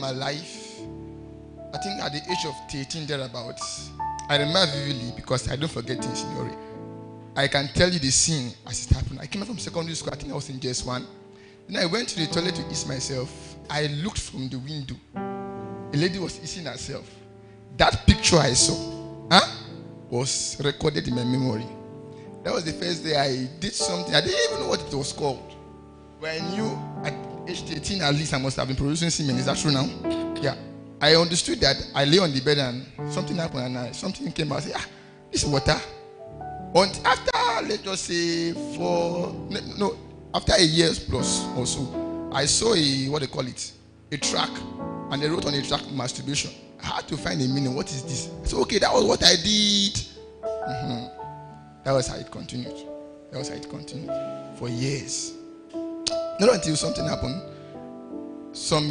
my life, I think at the age of 13 thereabouts, I remember vividly because I don't forget things in Yori. I can tell you the scene as it happened. I came out from secondary school, I think I was in JS1. Then I went to the toilet to ease myself. I looked from the window. A lady was easing herself. That picture I saw was recorded in my memory. That was the first day I did something. I didn't even know what it was called. But I knew at age 13 at least I must have been producing semen. Is that true now? Yeah. I understood that I lay on the bed and something happened and something came out. I said, this is water. And after, let's just say, after a year plus or so, I saw a track, and they wrote on the track masturbation. I had to find a meaning. What is this? I said, okay, that was what I did. That was how it continued. For years. Not until something happened. Some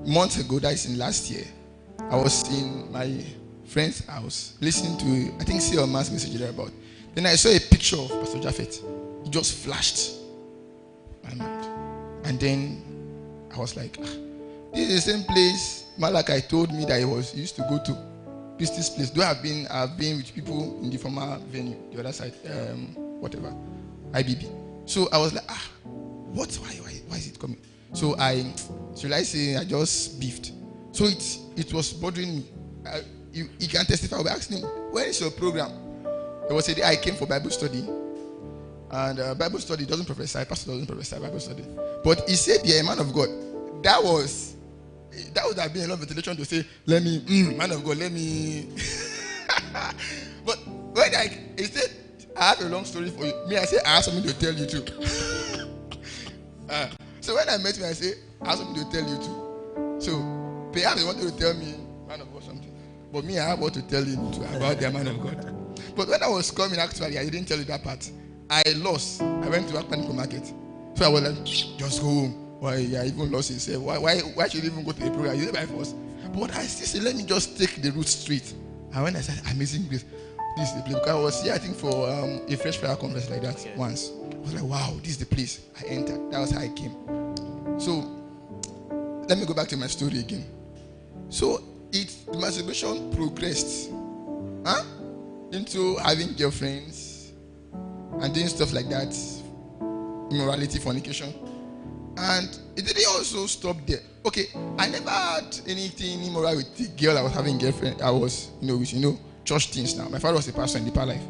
months ago, that is in last year, I was in my friend's house listening to, I think, see a mass message there about. Then I saw a picture of Pastor Japheth. It just flashed my mind. And then I was like, this is the same place Malachi told me that he used to go to. Pistis place. Though I've been with people in the former venue, the other side, IBB. So I was like, why is it coming? So I just beefed. So it was bothering me. You can testify. We asked him, where is your program? There was a day I came for Bible study. And Bible study doesn't prophesy. Pastor doesn't prophesy Bible study. But he said, you're a man of God. That would have been a lot of ventilation to say, man of God, let me. But when he said, I have a long story for you. Me, I said, I have something to tell you too. So when I met him, I said, I have something to tell you too. So perhaps he wanted to tell me, man of God, something. But me, I have what to tell you too about the man of God. But when I was coming, actually, I didn't tell you that part. I lost. I went to Akpaniko Market. So I was like, just go home. Why? I even lost himself. Why should he even go to the program? You know by force. But I still said, let me just take the route straight. And when I said, Amazing Grace, this is the place. Because I was here, I think, for a fresh fire conference like that once. I was like, wow, this is the place. I entered. That was how I came. So, let me go back to my story again. So, the masturbation progressed into having girlfriends and doing stuff like that, immorality, fornication. And it didn't also stop there. Okay, I never had anything immoral with the girl I was having girlfriend. I was, with church things now. My father was a pastor in Deeper Life.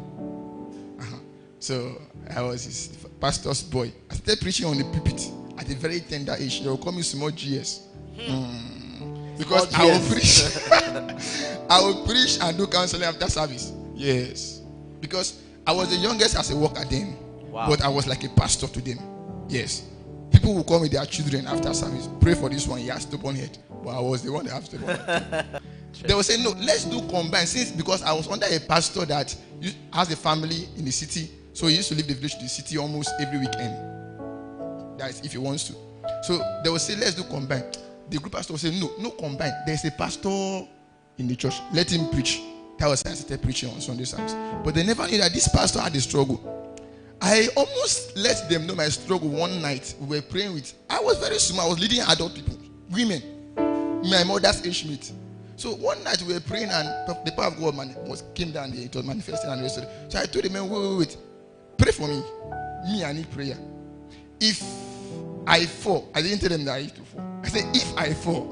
So I was his pastor's boy. I started preaching on the pulpit at a very tender age. They will call me small GS. Because I will preach. I will preach and do counseling after service. Yes. Because I was the youngest as a worker then. Wow. But I was like a pastor to them. Yes. People will call me their children after service. Pray for this one. He has stubborn head. But I was the one that has stubborn head. They will say, no, let's do combine. Because I was under a pastor that has a family in the city. So he used to leave the village to the city almost every weekend. That is if he wants to. So they will say, let's do combine. The group pastor will say, no combine. There's a pastor in the church. Let him preach. That was how I started preaching on Sunday service. But they never knew that this pastor had a struggle. I almost let them know my struggle one night. We were praying I was very small. I was leading adult people, women, my mother's age mate. So one night we were praying and the power of God came down there. It was manifesting and the rest of it. So I told the man, wait. Pray for me. I need prayer. If I fall, I didn't tell them that I used to fall. I said, if I fall,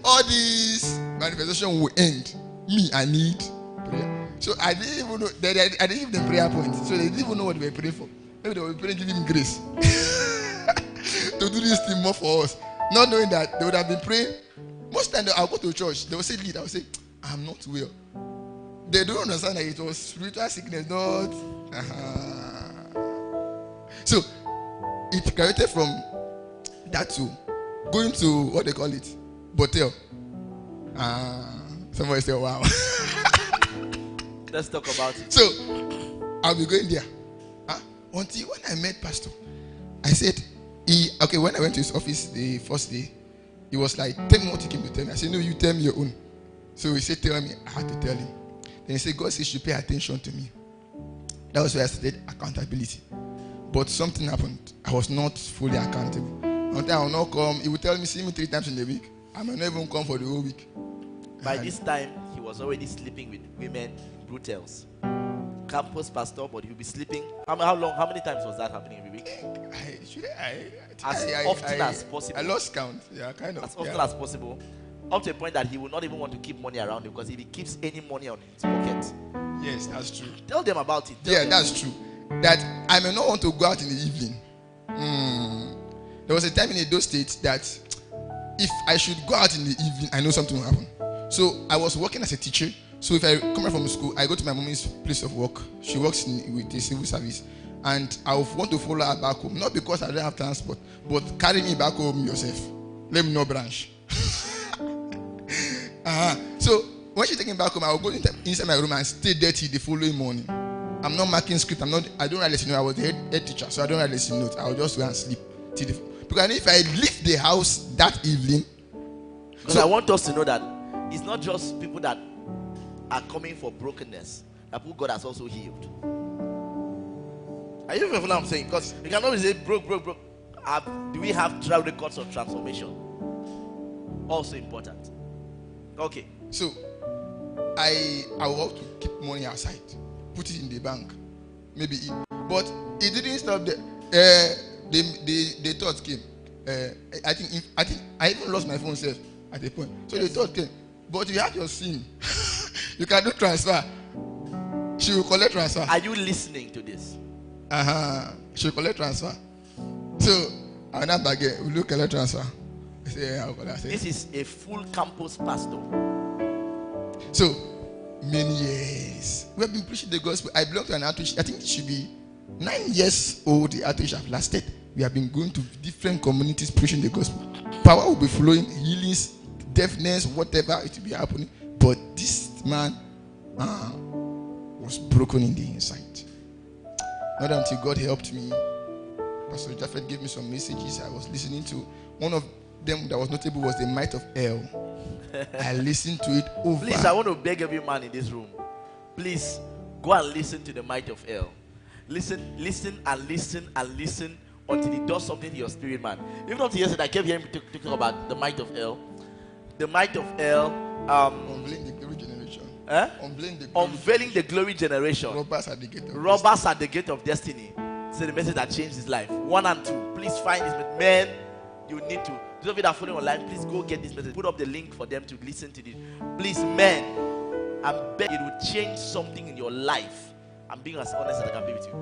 all this manifestation will end. I need prayer. So I didn't even know. I didn't give them prayer points. So they didn't even know what they were praying for. Maybe they were praying to give him grace to do this thing more for us. Not knowing that they would have been praying. Most times I'll go to church. They will say, lead. I will say, I'm not well. They don't understand that it was spiritual sickness, not. So it graduated from that to going to what they call it, Botel. Somebody say, wow. Let's talk about it. So I'll be going there. Until when I met Pastor, I said, when I went to his office the first day, he was like, tell me what you came to tell me. I said, no, you tell me your own. So he said, tell me. I had to tell him. Then he said, God says you should pay attention to me. That was where I started accountability. But something happened. I was not fully accountable. One time I will not come. He will tell me, see me 3 times in a week. I may not even come for the whole week. By this time, he was already sleeping with women, brutals. Campus pastor, but he'll be sleeping. How many times was that happening every week? As often as possible. I lost count. Yeah, kind of. As often as possible. Up to a point that he will not even want to keep money around him, because if he keeps any money on his pocket. Yes, that's true. Tell them about it. That's true. That I may not want to go out in the evening. There was a time in Edo State that if I should go out in the evening, I know something will happen. So I was working as a teacher. So if I come back from school, I go to my mommy's place of work. She works with the civil service. And I want to follow her back home. Not because I don't have transport, but carry me back home yourself. Let me know branch. So when she take me back home, I will go inside my room and stay there till the following morning. I'm not marking script. I don't write lesson note. I was the head teacher, so I don't write lesson note. I will just go and sleep till because if I leave the house that evening. Because I want us to know that it's not just people that are coming for brokenness, that who God has also healed. Are you hearing what I'm saying? Because you cannot say broke. Do we have track records of transformation? Also important. Okay. So I will have to keep money aside, put it in the bank, maybe. But it didn't stop there. The thought came. I think I even lost my phone self at a point. So the thought came. But you have your SIM. You can do transfer. She will collect transfer. Are you listening to this? She will collect transfer. So I not back here. We look collect transfer. I say, this is a full campus pastor. So many years we have been preaching the gospel. I belong to an outreach. I think it should be 9 years old. The outreach have lasted. We have been going to different communities preaching the gospel. Power will be flowing, healings, deafness, whatever it will be happening. But this man was broken in the inside. Not until God helped me. Pastor Japheth gave me some messages I was listening to. One of them that was notable was the Might of Hell. I listened to it over. Please, I want to beg every man in this room. Please go and listen to the Might of Hell. Listen until it does something to your spirit, man. Even up to yesterday, I kept hearing talking about the Might of Hell. The Might of Hell. Unveiling the glory generation. Unveiling the glory generation. Robbers at the gate of destiny. It's the message that changed his life. 1 and 2. Please find this message. Men, you need to. Those of you that are following online, please go get this message. Put up the link for them to listen to this. Please, men, I beg it will change something in your life. I'm being as honest as I can be with you.